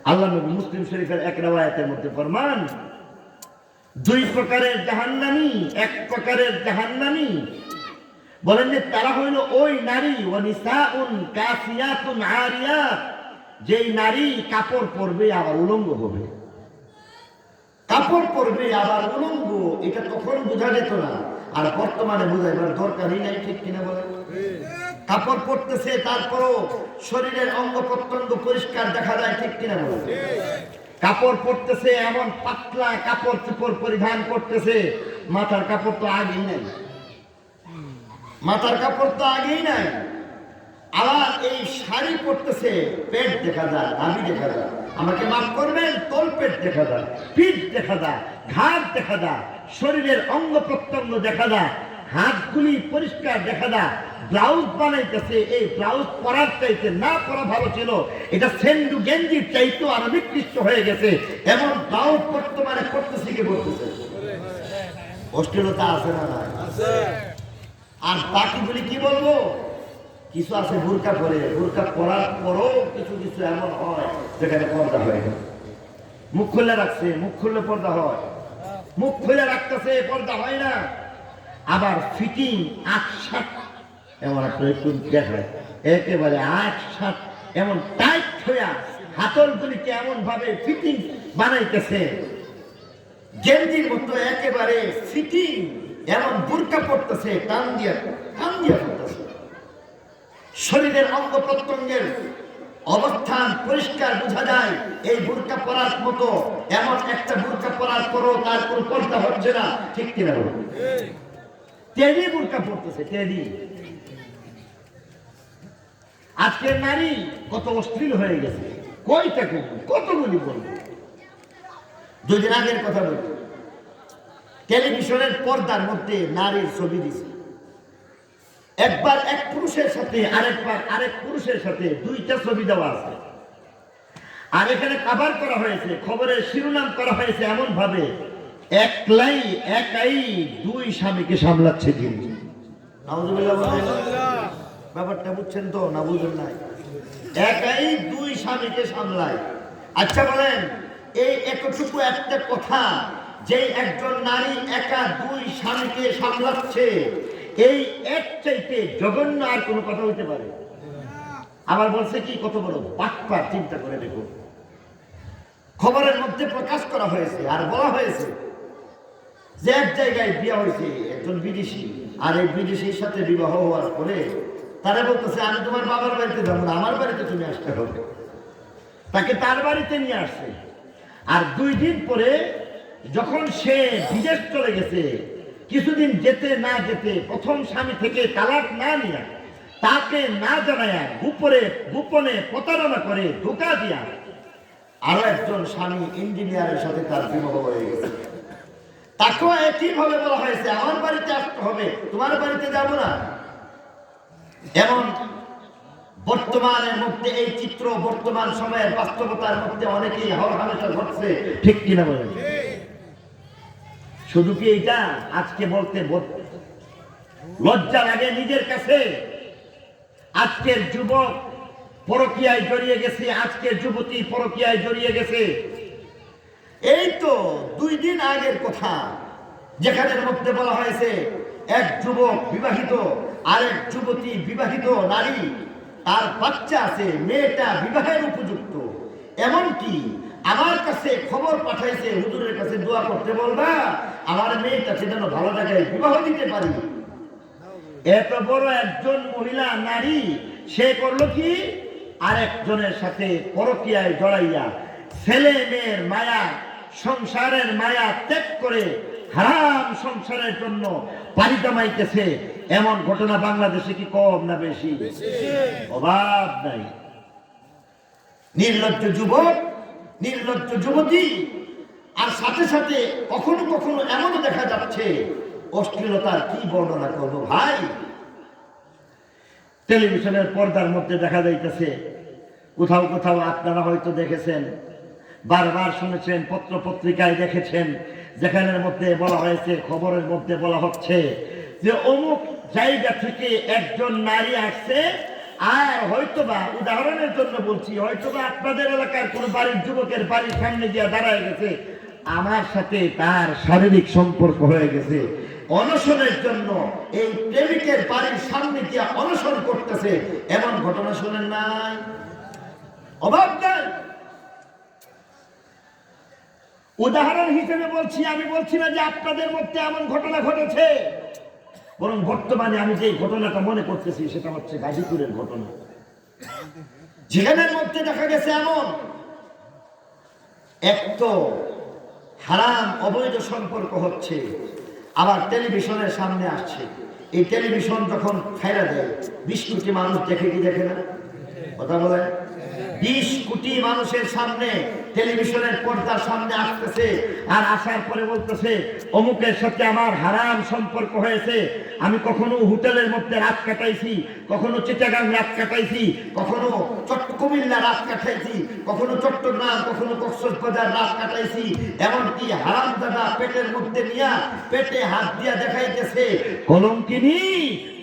Speaker 1: আল্লাহ নবী মুসলিম শরীফের এক riwayat-এর মধ্যে ফরমান, 2 প্রকারের জাহান্নামী, 1 প্রকারের জাহান্নামী, বলেন যে তারা হইল ওই নারী, ওয়ানিসাউন কাসিয়াতুন আরিয়াত, যেই নারী কাপড় পরবে আবার উলঙ্গ হবে। কাপড় পরবে আবার উলঙ্গ, এটা তখন বোঝা যেত না, আর বর্তমানে বোঝাইবার দরকারই নাই। ঠিক কিনা বলেন? কাপড় পরতেছে, তারপরও শরীরের অঙ্গ প্রত্যঙ্গ পরিষ্কার দেখা যায়। ঠিক কিনা বলেন? কাপড় পরতেছে, এমন পাতলা কাপড় চোপড় পরিধান করতেছে, মাথার কাপড় তো আগেই নাই। মাথার কাপড় তো আগেই নাই। আবার এই শাড়ি পরতেছে, পেট দেখা যায়, নাভি দেখা যায়, আমাকে মাফ করবেন, তল পেট দেখা যায়, পিঠ দেখা যায়, ঘাট দেখা যায়, শরীরের অঙ্গ প্রত্যঙ্গ দেখা যায়, হাতগুলি পরিষ্কার দেখা যায়। ব্লাউজ বানাইতেছে, এই ব্লাউজ পরার চাইতে না পরা ভালো ছিল, এটা সেন্ডু গেঞ্জির চাইতেও আরো নিকৃষ্ট হয়ে গেছে। এমন ব্লাউজ বর্তমানে করতেছে কি বলতেছে? অশ্লীলতা আছে না? আর বাকিগুলি কি বলবো? কিছু আছে বোরকা পরে, বোরকা পরার পরও কিছু কিছু এমন হয় যেখানে পর্দা হয় না। মুখ খুলে রাখছে, মুখ খুললে পর্দা হয়, মুখ খুলে রাখতেছে, পর্দা হয় না। আবার ফিটিং ৮-৭ এমন একটু দেখায়, একেবারে ৮-৭ এমন টাইট হইয়া হাতলগুলিকে এমন ভাবে ফিটিং বানাইতেছে, গেঞ্জির মতো একেবারে ফিটিং, এমন বোরকা পড়তেছে, টান দিয়া পড়তেছে। শরীরের অঙ্গ প্রত্যঙ্গের অবস্থান পরিষ্কার বোঝা যায়। এই বোরকা পরার মতো এমন একটা বোরকা পরার পরও তার কোন পর্দা হচ্ছে না। ঠিক কিনা বলুন? টেডি বোরকা পড়তেছে, টেডি। আজকের নারী কত অশ্লীল হয়ে গেছে, কয়টা কতগুলি বলবো। 2 দিন আগের কথা বলি, টেলিভিশনের পর্দার মধ্যে নারীর ছবি দিছে। একবার এক পুরুষের সাথে, আরেকবার আরেক পুরুষের সাথে, 2টা ছবি দেওয়া আছে। আর এখানে কভার করা হয়েছে, খবরের শিরোনাম করা হয়েছে এমন ভাবে, একাই 2 স্বামীকে সামলাচ্ছে যিনি। নাউজুবিল্লাহ বলেন। ব্যাপারটা বুঝছেন তো না বুঝেন নাই? একাই দুই স্বামীকে সামলায়। আচ্ছা বলেন, এই এতটুকু একটা কথা যে একজন নারী একা দুই স্বামীকে সামলাচ্ছে, এই এক চাইতে জঘন্য আর কোনো কথা হইতে পারে? আবার বলছে কি কত বড় বাটপার, চিন্তা করে দেখুন। খবরের মধ্যে প্রকাশ করা হয়েছে আর বলা হয়েছে যে এক জায়গায় বিয়ে হয়েছে একজন বিদেশি, আর এই বিদেশির সাথে বিবাহ হওয়ার পরে তারা বলতেছে আমি তোমার বাবার বাড়িতে যাবো না, আমার বাড়িতে তুমি আসতে হবে। তাকে তার বাড়িতে নিয়ে আসছে। আর 2 দিন পরে যখন সে বিদেশ চলে গেছে, কিছুদিন যেতে না যেতে প্রথম স্বামী থেকে তালাক না নিয়ে তাকে না জানায় গোপনে প্রতারণা করে ধোঁকা দিয়া আরো একজন স্বামী ইঞ্জিনিয়ারের সাথে তার বিবাহ হয়ে গেছে। তাকেও একইভাবে বলা হয়েছে আমার বাড়িতে আসতে হবে, তোমার বাড়িতে যাব না। এমন বর্তমানের মধ্যে এই চিত্র বর্তমান সময়ের বাস্তবতার মধ্যে অনেকেই হরহামেশা ঘটছে, ঠিক কিনা বলেন? শুধু কি এটা আজকে বলতে লজ্জা লাগে নিজের কাছে? আজকের যুবক পরকীয়ায় জড়িয়ে গেছে, আজকের যুবতী পরকীয়ায় জড়িয়ে গেছে। এই তো 2 দিন আগের কথা, যেখানের মধ্যে বলা হয়েছে এক যুবক বিবাহিত, আরেক যুবতী বিবাহিত নারী, তার বাচ্চা আছে, মেয়েটা বিবাহের উপযুক্ত। এমনকি আমার কাছে খবর পাঠাইছে, হুজুরের কাছে দোয়া করতে বলবা আমার মেয়েটাকে যেন ভালো জায়গায় বিবাহ দিতে পারি। এত বড় একজন মহিলা নারী সে করলো কি, আরেকজনের সাথে পরকীয়ায় জড়াইয়া ছেলে মেয়ের মায়া, সংসারের মায়া ত্যাগ করে হারাম সংসারের জন্য পানি জমাইতেছে। এমন ঘটনা বাংলাদেশে কি কম না বেশি? অভাব নাই। নির্লজ্জ যুবক, নির্লজ্জ যুবতী, আর সাথে সাথে কখনো কখনো এমনও দেখা যাচ্ছে, অশ্লীলতার কি বর্ণনা করবো ভাই, টেলিভিশনের পর্দার মধ্যে দেখা যাইতেছে, কোথাও কোথাও আপনারা হয়তো দেখেছেন, বারবার শুনেছেন, পত্র পত্রিকায় দেখেছেন, যেখানের মধ্যে বলা হয়েছে, খবরের মধ্যে বলা হচ্ছে যে অমুক জায়গা থেকে একজন নারী আসছে, আর হয়তোবা উদাহরণের জন্য বলছি, হয়তোবা আপনাদের এলাকার কোন বাড়ির যুবকের বাড়ির সামনে গিয়ে দাঁড়ায় গেছে, আমার সাথে তার শারীরিক সম্পর্ক হয়ে গেছে। অনশনের জন্য এই প্রেমিকের বাড়ির সামনে গিয়ে অনশন করতেছে, এমন ঘটনা শুনেন নাই? অভাব নাই। উদাহরণ হিসেবে বলছি, আমি বলছি না যে আপনাদের মধ্যে এমন ঘটনা ঘটেছে, বরং বর্তমানে আমি যে ঘটনাটা মনে করতেছি সেটা হচ্ছে গাজীপুরের ঘটনা, যেখানের মধ্যে দেখা গেছে এমন এক তো হারাম অবৈধ সম্পর্ক হচ্ছে, আবার টেলিভিশনের সামনে আসছে। এই টেলিভিশন যখন ছাইরা দেয় 20 কোটি মানুষ দেখে কি দেখে না? কথা বলে 20 কোটি মানুষের সামনে টেলিভিশনের পর্দার সামনে আসতেছে, আর আসার পরে বলতেছে অমুকের সাথে আমার হারাম সম্পর্ক হয়েছে, আমি কখনো হোটেলের মধ্যে রাত কাটাইছি, কখনো চিটাগাং রাত কাটাইছি, কখনো কুমিল্লা রাত কাটাইছি, কখনো চট্টগ্রাম, কখনো কক্সবাজার রাত কাটাইছি। এমনকি হারাম দাদা পেটের মধ্যে নিয়ে পেটে হাত দিয়া দেখাইতেছে। কলঙ্কিনী,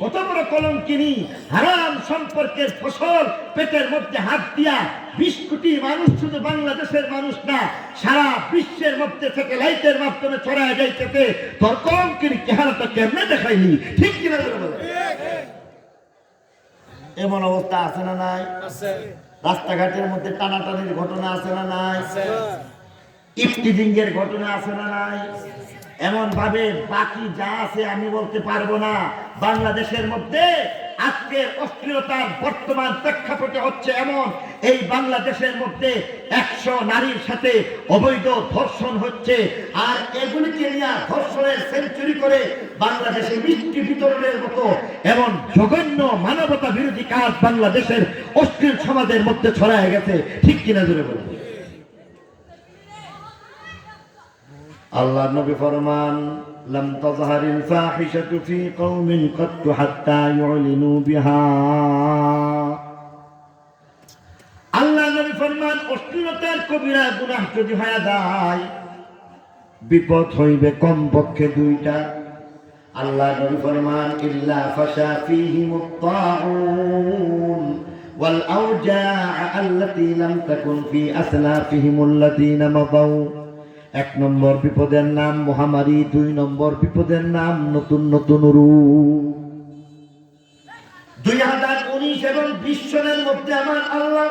Speaker 1: কত বড় কলঙ্কিনী, হারাম সম্পর্কের ফসল পেটের মধ্যে হাত দিয়া 20 কোটি মানুষ, শুধু বাংলাদেশের মানুষ না, সারা বিশ্বের মধ্যে স্যাটেলাইটের মাধ্যমে ছড়ায় যাইতেছে। তোর কলঙ্কিনী চেহারাটা কেমনে দেখাইলি? ঠিক কিনা বলে? এমন অবস্থা আছে না নাই? রাস্তাঘাটের মধ্যে টানাটানির ঘটনা আছে না নাই? ইফটিজিং এর ঘটনা আছে না নাই? এমন ভাবে বাকি যা আছে আমি বলতে পারবো না। বাংলাদেশের মধ্যে আজকের অশ্লীলতার বর্তমান প্রেক্ষাপটে হচ্ছে এমন, এই বাংলাদেশের মধ্যে 100 নারীর সাথে অবৈধ ধর্ষণ হচ্ছে, আর এগুলিকে নিয়ে ধর্ষণের সেঞ্চুরি করে বাংলাদেশে মিষ্টি বিতরণের মতো এমন জঘন্য মানবতা বিরোধী কাজ বাংলাদেশের অশ্লীল সমাজের মধ্যে ছড়ায় গেছে। ঠিক কিনা জোরে বলুন? আল্লাহ নবী ফরমান, লাম তাযহারিল ফাহিশাতু ফি কওমিন কাত্তু হাত্তা ইউলিনু বিহা। আল্লাহ নবী ফরমান, অশ্লীলতার কবিরা গুনাহ যদি হয়ে যায়, বিপদ হইবে কমপক্ষে 2টা। আল্লাহ নবী ফরমান ইল্লা ফাশা ফীহিমুত তাউন ওয়াল আওজা আল্লাতী লাম তাকুন ফী আসলাফিহিমুল্লাযীনা মাদাউ। এক নম্বর বিপদের নাম মহামারী, দুই নম্বর বিপদের নাম নতুন নতুন রূপ। 2019 এবং 20 সনের মধ্যে আমার আল্লাহ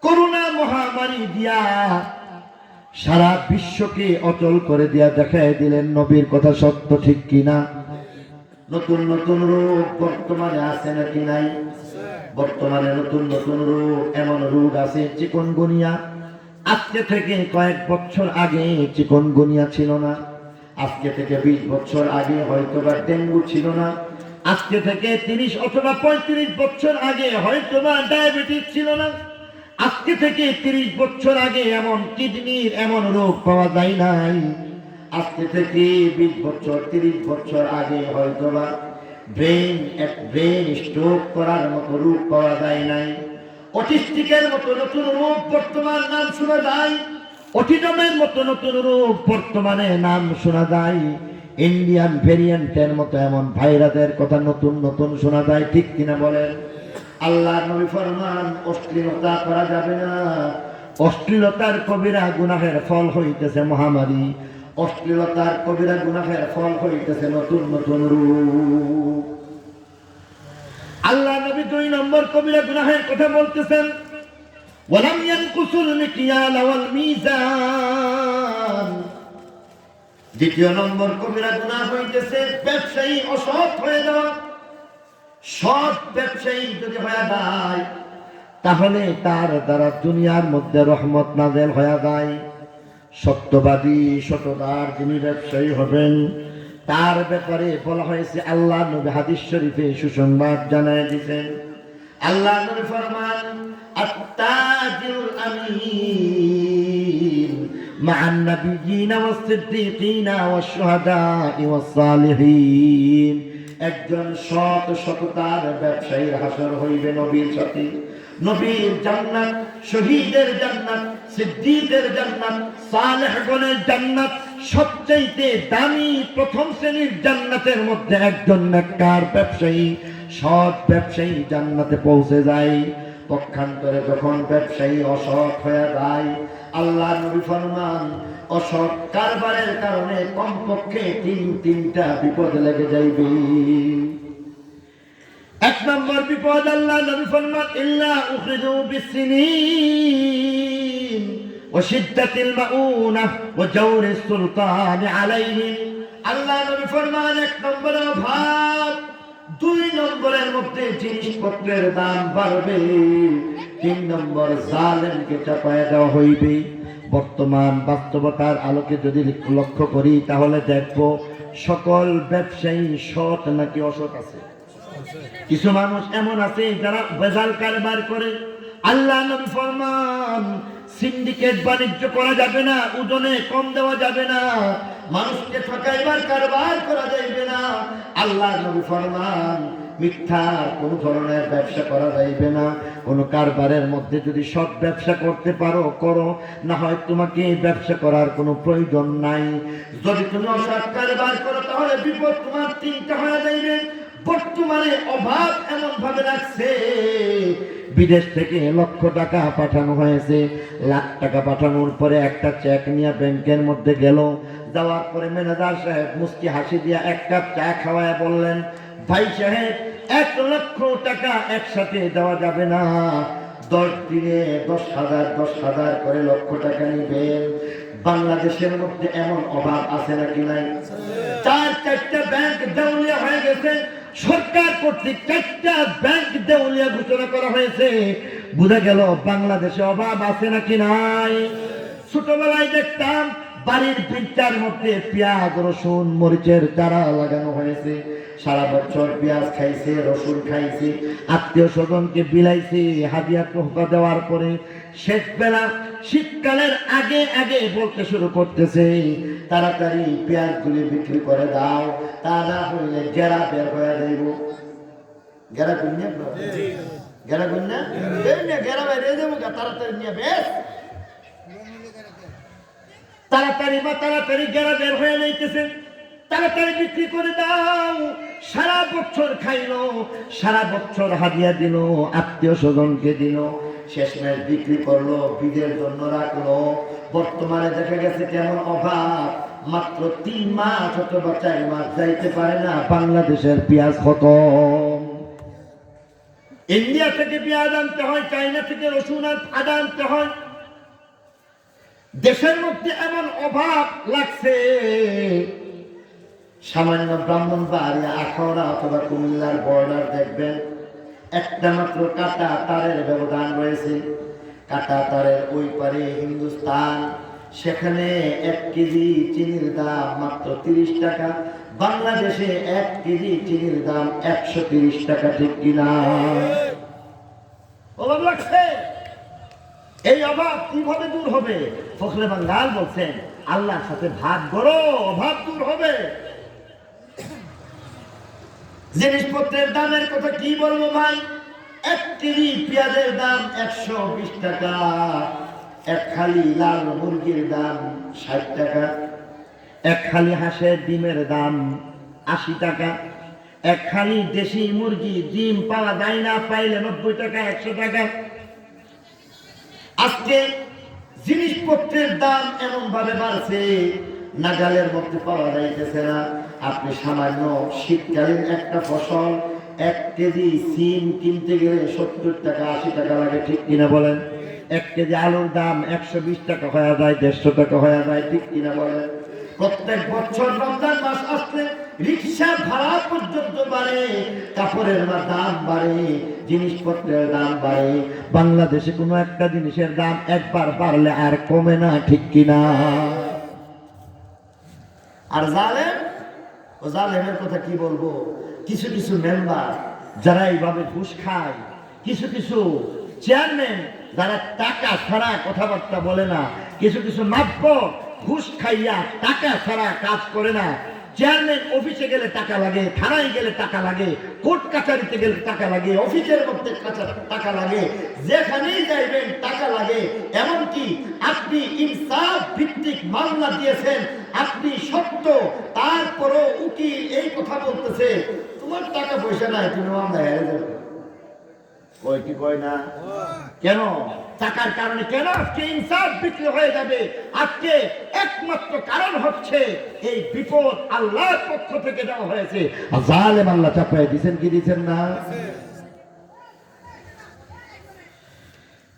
Speaker 1: করোনা মহামারী দিয়া সারা বিশ্বকে অচল করে দিয়া দেখায় দিলেন নবীর কথা সত্য ঠিক কিনা। নতুন নতুন রোগ বর্তমানে আছে নাকি নাই? বর্তমানে নতুন নতুন রোগ, এমন রোগ আছে চিকুনগুনিয়া। আজকে থেকে কয়েক বছর আগে চিকুনগুনিয়া ছিল না, আজকে থেকে 20 বছর আগে হয়তোবা ডেঙ্গু ছিল না, আজকে থেকে 30 অথবা 35 বছর আগে হয়তোবা ডায়াবেটিস ছিল না, আজকে থেকে 30 বছর আগে এমন কিডনির এমন রোগ পাওয়া যায় নাই, আজকে থেকে 20 বছর 30 বছর আগে হয়তোবা ব্রেন স্ট্রোক করার মতো রোগ পাওয়া যায় নাই, অটিস্টিকের মতো নতুন রোগ বর্তমান নাম শোনা যায়, অটিজমের মতো নতুন রোগ বর্তমানে নাম শোনা যায়, ইন্ডিয়ান ভেরিয়েন্টের মতো এমন ভাইরাসের কথা নতুন নতুন শোনা যায় ঠিক কিনা বলেন? আল্লাহ নবী ফরমান অশ্লীলতা করা যাবে না, অশ্লীলতার কবিরা গুনাহের ফল হইতেছে মহামারী, অশ্লীলতার কবিরা গুনাহের ফল হইতেছে নতুন নতুন রূপ। আল্লাহ নবী 2 নম্বর কবিরা গুনাহের কথা বলতেছেন, ওয়ালাম ইয়ানকুসুল মিকিয়াল ওয়াল মিজান। দ্বিতীয় নম্বর কবিরা গুনাহ হইতেছে ব্যবসায়ী অসৎ হয়ে যাওয়া। সৎ ব্যবসায়ী যদি হয়ে যায় তাহলে তার দ্বারা দুনিয়ার মধ্যে রহমত নাযিল হয়ে যায়। সত্যবাদী সততার যিনি ব্যবসায়ী হবেন তার ব্যাপারে বলা হয়েছে, আল্লাহ নবী হাদিস শরীফে সুসংবাদ জানায় দিয়েছেন। আল্লাহ নবী ফরমান আত-তাজিরুল আমিন মা'আন নাবিয়্যিনা ওয়াস-সিদ্দীকিনা ওয়াশ-শুহাদা'i ওয়াস-সালিহিন। একজন সৎ সততার ব্যবসায়ীর হাসর হইবে নবীর সাথে। নবীর জান্নাত, শহীদের জান্নাত, সিদ্দীকের জান্নাত, সালেহগণের জান্নাত, সবচেয়ে দামি প্রথম শ্রেণীর জান্নাতের মধ্যে একজন নেককার ব্যবসায়ী, সৎ ব্যবসায়ী জান্নাতে পৌঁছে যায়। পক্ষান্তরে যখন ব্যবসায়ী অসৎ হয়ে যায়, আল্লাহ নবী ফরমান অসৎ কারবারের কারণে কমপক্ষে তিনটা বিপদ লেগে যাইবে। 1 নম্বর বিপদ আল্লাহ নবী ফরমান ইল্লা উখরিজু বিসসিনিন ওয়া শিদ্দাতিল মাউনাহ ওয়া জাওরিস সুলতান আলাইহিম। আল্লাহ নবী ফরমান 1 নম্বর অভাব, 2 নম্বরের মধ্যে জিনিসপত্রের দাম বাড়বে, 3 নম্বর জালেমকে চাপায় দেওয়া হইবে। বর্তমান বাস্তবতার আলোকে যদি লক্ষ্য করি তাহলে দেখব সকল ব্যবসায়ী সৎ নাকি অসৎ আছে? কিছু মানুষ এমন আছে যারা বেজাল কারবার করে। আল্লাহ নবী ফরমান সিন্ডিকেট বাণিজ্য করা যাবে না, ওজনে কম দেওয়া যাবে না, মানুষকে ঠকাইবার কারবার করা যাবে না। আল্লাহ নবী ফরমান মিথ্যা কোন ধরনের ব্যবসা করা যাইবে না। কোন কারবারের মধ্যে যদি সৎ ব্যবসা করতে পারো করো, না হয় তোমাকে ব্যবসা করার কোনো প্রয়োজন নাই। যদি তুমি অসৎ কারবার করো তাহলে বিপদ তোমার 3টা হয়ে যাইবে। বর্তমানে অভাব এমন ভাবে লাগছে, বিদেশ থেকে লক্ষ টাকা পাঠানো হয়েছে, লাখ টাকা পাঠানোর পরে একটা চেক নিয়ে ব্যাংকের মধ্যে গেল, যাওয়ার পরে ম্যানেজার সাহেব মুস্কি হাসি দিয়া 1 কাপ চা খাওয়ায় বললেন, ভাই সাহেব 1 লক্ষ টাকা একসাথে দেওয়া যাবে না, 10 দিনে 10,000 করে লক্ষ টাকা নিবেন। বাংলাদেশের মধ্যে এমন অভাব আছে নাকি নাই? 4-4টা ব্যাংক দেউলিয়া হয়ে গেছে, সরকার কর্তৃক 4টা ব্যাংক দেউলিয়া ঘোষণা করা হয়েছে। বুঝা গেল বাংলাদেশে অভাব আছে নাকি নাই? ছোটবেলায় দেখতাম বাড়ির পিঞ্চার মধ্যে পেঁয়াজ রসুন মরিচের চারা লাগানো হয়েছে, সারা বছর পেঁয়াজ খাইছে, রসুন খাইছে, আত্মীয় স্বজনকে বিলাইছে, হাদিয়া তোহফা দেওয়ার পরে শেষ বেলা শীতকালের আগে আগে বলতে শুরু করতেছে, তাড়াতাড়ি পেঁয়াজগুলি বিক্রি করে দাও, তা না হইলে গেরা বের হয়ে যাইব। গেরা গুন্যা গেরা গুন্যা গেরা বাইরে যাবো, তাড়াতাড়ি নিয়ে বেশ তাড়াতাড়ি গেরা বের হয়ে যাইতেছে। তাড়াতাড়ি বিক্রি করে দাও। সারা বছর খাইলো, সারা বছর হাদিয়া দিল, আত্মীয় স্বজনকে দিল, শেষমেশ বিক্রি করলো, বীজের জন্য রাখলো। বর্তমানে দেখা গেছে কেমন অভাব, মাত্র 3 মাস অথবা 4 মাস যাইতে পারে না বাংলাদেশের পেঁয়াজ খতম। ইন্ডিয়া থেকে পেঁয়াজ আনতে হয়, চাইনা থেকে রসুন আদা আনতে হয়। দেশের মধ্যে এমন অভাব লাগছে, সামান্য ব্রাহ্মণবাড়িয়া, আখাউড়া অথবা কুমিল্লার বর্ডার দেখবেন একটা মাত্র কাটা তারের ব্যবধান রয়েছে। কাটা তারের ওই পারে হিন্দুস্তান, সেখানে 1 কেজি চিনির দাম মাত্র 30 টাকা। বাংলাদেশে 1 কেজি চিনির দাম 130 টাকা, ঠিক কিনা? অভাব লাগছে। এই অভাব কিভাবে দূর হবে? ফখরে বাঙ্গাল বলছেন, আল্লাহর সাথে ভাগ করো, অভাব দূর হবে। জিনিসপত্রের দামের কথা কি বলবো ভাই? 1 কেজি পেঁয়াজের দাম 120 টাকা, 1 খালি লাল মুরগির দাম 60 টাকা, 1 খালি হাঁসের ডিমের দাম 80 টাকা, 1 খালি দেশি মুরগি ডিম পাওয়া যায় না, পাইলে 90 টাকা, 100 টাকা। আজকে জিনিসপত্রের দাম এমন ভাবে বাড়ছে, নাগালের মধ্যে পাওয়া যাইতেছে না। আপনি সামান্য শীতকালীন একটা ফসল 1 কেজি সিম কিনতে গেলে 70 টাকা 80 টাকা লাগে, ঠিক কিনা বলেন? 1 কেজি আলুর দাম 120 টাকা হয়ে যায়, 150 টাকা হয়ে যায়, ঠিক কিনা বলেন? প্রত্যেক বছর রমজান মাস আসলে রিক্সা ভাড়া পর্যন্ত বাড়ে, কাপড়ের দাম বাড়ে, জিনিসপত্রের দাম বাড়ে। বাংলাদেশে কোনো একটা জিনিসের দাম একবার বাড়লে আর কমে না, ঠিক কিনা? আর জালেম, ও জালেমের কথা কি বলবো? কিছু কিছু মেম্বার যারা এইভাবে ঘুষ খায়, কিছু কিছু চেয়ারম্যান যারা টাকা ছাড়া কথাবার্তা বলে না, কিছু কিছু মাপব ঘুষ খাইয়া টাকা ছাড়া কাজ করে না। চেয়ারম্যান অফিসে গেলে টাকা লাগে, থানায় গেলে টাকা লাগে, কোর্ট কাছারিতে গেলে টাকা লাগে, অফিসের মধ্যে টাকা লাগে, যেখানেই যাইবেন টাকা লাগে। এমনকি আপনি ইনসাফ ভিত্তিক মামলা দিয়েছেন, আপনি সত্য, তারপরও উকিল এই কথা বলতেছে তোমার টাকা পয়সা নাই, তুমি মামলা হেরে যাবে। কয় কি কয় না? কেন? টাকার কারণে কেন আজকে ইনসাফ বিক্রি হয়ে যাবে? আজকে একমাত্র কারণ হচ্ছে এই বিপদ আল্লাহর পক্ষ থেকে দেওয়া হয়েছে। জালেম আল্লাহ চাপায় দিবেন কি দিবেন না?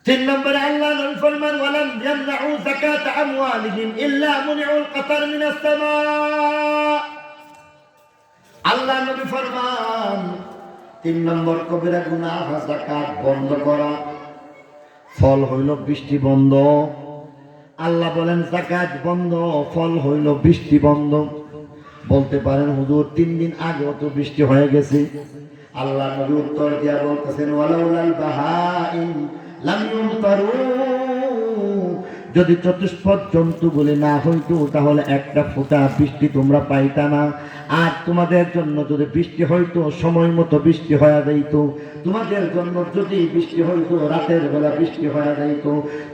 Speaker 1: 3 নম্বরে আল্লাহ নবী ফরমান, ওয়ালাম ইয়ামনাউ যাকাত আমওয়ালিহিম ইল্লা মুনিউল কাতার মিনাস সামা। আল্লাহ নবী ফরমান 3 নম্বর কবিরা গুনাহ যাকাত বন্ধ করা, ফল হইল বৃষ্টি বন্ধ। আল্লাহ বলেন যাকাত বন্ধ, ফল হইল বৃষ্টি বন্ধ। বলতে পারেন হুজুর 3 দিন আগে তো বৃষ্টি হয়ে গেছে। আল্লাহ নবী উত্তর দিয়া বলতেছেন, ওয়ালাউলাল বাহাইম লাম ইউমতারু, যদি চতুষ্পদ জন্তুগুলি না হইতো তাহলে একটা ফোঁটা বৃষ্টি তোমরা পাইতা না। আর তোমাদের জন্য যদি বৃষ্টি হইতো সময় মতো বৃষ্টি হয়ে যাইত, তোমাদের জন্য যদি বৃষ্টি হইতো রাতের বেলা বৃষ্টি হয়ে যাইত,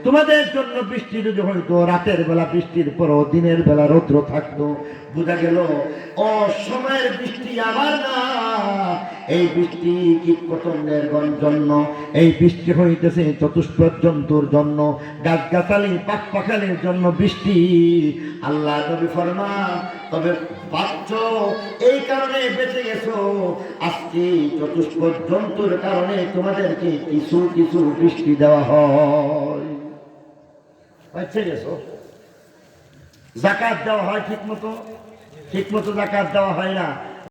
Speaker 1: তোমাদের জন্য বৃষ্টি যদি হইতো রাতের বেলা বৃষ্টির পরও দিনের বেলা রৌদ্র থাকতো। বোঝা গেল অসময়ের বৃষ্টি আবার না, এই বৃষ্টি কীট পতঙ্গের জন্য, এই বৃষ্টি হইতেছে চতুষ্পদ জন্তুর জন্য, গাছগাছালি পাখ পাখালির জন্য বৃষ্টি। আল্লাহ নবী ফরমান, তবে বাচ্চ এই কারণে বেঁচে গেছো, আজকে চতুষ্পদ জন্তুর কারণে তোমাদেরকে কিছু কিছু বৃষ্টি দেওয়া হয়। বেঁচে গেছো। জাকাত দেওয়া হয় ঠিক মতো, ঠিক মতো জাকাত দেওয়া হয় না।